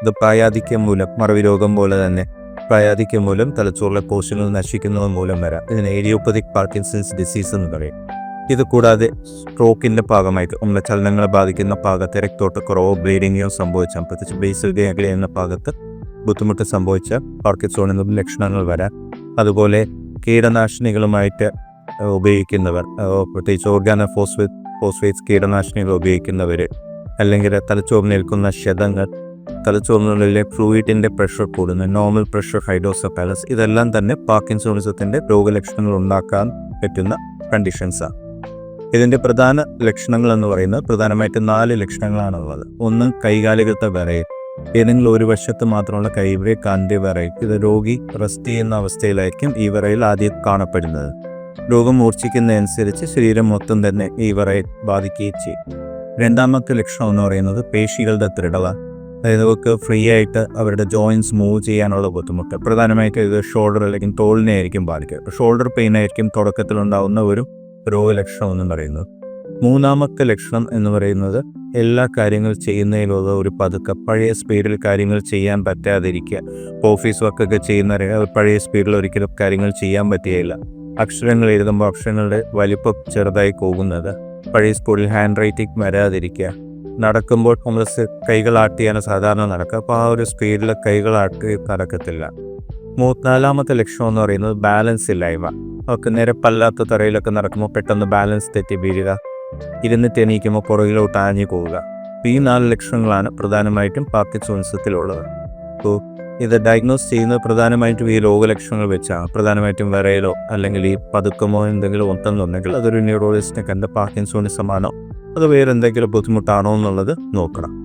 ഇത് പ്രായാധിക്യം മൂലം, മറവി രോഗം പോലെ തന്നെ പ്രായാധിക്യം മൂലം തലച്ചോറിലെ കോശങ്ങൾ നശിക്കുന്നത് മൂലം വരാം. ഇതിന് ഏരിയോപ്പതിക് പാർക്കിൻസൺസ് ഡിസീസ് എന്ന് പറയും. ഇത് കൂടാതെ സ്ട്രോക്കിൻ്റെ ഭാഗമായിട്ട് നമ്മുടെ ചലനങ്ങളെ ബാധിക്കുന്ന ഭാഗത്ത് രക്തോട്ടക്കുറവോ ബ്ലീഡിങ്ങോ സംഭവിച്ചാൽ, പ്രത്യേകിച്ച് ബേസൽ ഗാംഗ്ലിയ എന്ന ഭാഗത്ത് ബുദ്ധിമുട്ട് സംഭവിച്ച പാർക്കിൻസോണിൻ്റെ ലക്ഷണങ്ങൾ വരാം. അതുപോലെ കീടനാശിനികളുമായിട്ട് ഉപയോഗിക്കുന്നവർ, പ്രത്യേകിച്ച് ഫോസ്ഫേറ്റ്സ് കീടനാശിനികൾ ഉപയോഗിക്കുന്നവർ, അല്ലെങ്കിൽ തലച്ചോറിനേൽക്കുന്ന ക്ഷതങ്ങൾ, തലച്ചോറിനുള്ളിലെ ഫ്ലൂയിഡിൻ്റെ പ്രഷർ കൂടുന്ന നോർമൽ പ്രഷർ ഹൈഡ്രോസെഫാലസ്, ഇതെല്ലാം തന്നെ പാർക്കിൻസോണിസത്തിൻ്റെ രോഗലക്ഷണങ്ങൾ ഉണ്ടാക്കാൻ പറ്റുന്ന കണ്ടീഷൻസാണ്. ഇതിൻ്റെ പ്രധാന ലക്ഷണങ്ങൾ എന്ന് പറയുന്നത് പ്രധാനമായിട്ട് 4 ലക്ഷണങ്ങളാണുള്ളത്. ഒന്ന്, കൈകാലുകളുടെ വിറയൽ. ഏതെങ്കിലും ഒരു വശത്ത് മാത്രമുള്ള കൈവിറയൽ, കാലിൻ്റെ വിറയൽ. ഇത് രോഗി റെസ്റ്റ് ചെയ്യുന്ന അവസ്ഥയിലായിരിക്കും ഈ വിറയൽ ആദ്യം കാണപ്പെടുന്നത്. രോഗം മൂർച്ഛിക്കുന്നതനുസരിച്ച് ശരീരം മൊത്തം തന്നെ ഈ വിറയൽ ബാധിക്കുകയും ചെയ്യും. രണ്ടാമത്തെ ലക്ഷണം എന്ന് പറയുന്നത് പേശികളുടെ ദൃഢത. അതായത് അവർക്ക് ഫ്രീ ആയിട്ട് അവരുടെ ജോയിൻറ്റ്സ് മൂവ് ചെയ്യാനുള്ള ബുദ്ധിമുട്ട്. പ്രധാനമായിട്ട് ഇത് ഷോൾഡർ അല്ലെങ്കിൽ തോളിനെ ആയിരിക്കും ബാധിക്കുക. ഷോൾഡർ പെയിൻ ആയിരിക്കും തുടക്കത്തിലുണ്ടാകുന്ന ഒരു രോഗലക്ഷണം എന്ന് പറയുന്നത്. മൂന്നാമത്തെ ലക്ഷണം എന്ന് പറയുന്നത് എല്ലാ കാര്യങ്ങൾ ചെയ്യുന്നതിലുള്ള ഒരു പതുക്കെ, പഴയ സ്പീഡിൽ കാര്യങ്ങൾ ചെയ്യാൻ പറ്റാതിരിക്കുക. ഓഫീസ് വർക്കൊക്കെ ചെയ്യുന്ന പഴയ സ്പീഡിൽ ഒരിക്കലും കാര്യങ്ങൾ ചെയ്യാൻ പറ്റുകയില്ല. അക്ഷരങ്ങൾ എഴുതുമ്പോൾ അക്ഷരങ്ങളുടെ വലിപ്പം ചെറുതായി പോകുന്നത്, പഴയ സ്പീഡിൽ ഹാൻഡ് റൈറ്റിംഗ് വരാതിരിക്കുക. നടക്കുമ്പോൾ നമ്മൾ കൈകൾ ആട്ടിയാണ് സാധാരണ നടക്കുക, അപ്പോൾ ആ ഒരു സ്പീഡിൽ കൈകൾ ആട്ടി നടക്കത്തില്ല. നാലാമത്തെ ലക്ഷണം എന്ന് പറയുന്നത് ബാലൻസ് ഇല്ലായ്മ. അവർക്ക് നിരപ്പല്ലാത്ത തറയിലൊക്കെ നടക്കുമ്പോൾ പെട്ടെന്ന് ബാലൻസ് തെറ്റി വീഴുക, ഇരുന്നിട്ട് എണീക്കുമ്പോൾ പുറകിലോട്ട് ആഞ്ഞു പോവുക. ഈ 4 ലക്ഷണങ്ങളാണ് പ്രധാനമായിട്ടും പാർക്കിൻസോണിസത്തിലുള്ളത്. അപ്പോൾ ഇത് ഡയഗ്നോസ് ചെയ്യുന്നത് പ്രധാനമായിട്ടും ഈ രോഗലക്ഷണങ്ങൾ വെച്ചാണ്. പ്രധാനമായിട്ടും വിറയലോ അല്ലെങ്കിൽ ഈ പതുക്കമോ എന്തെങ്കിലും ഉണ്ടെന്നുണ്ടെങ്കിൽ അതൊരു ന്യൂറോളജിസ്റ്റിനെ കണ്ട് പാർക്കിൻസോണിസമാണോ അതോ വേറെ എന്തെങ്കിലും ബുദ്ധിമുട്ടാണോ എന്നുള്ളത് നോക്കണം.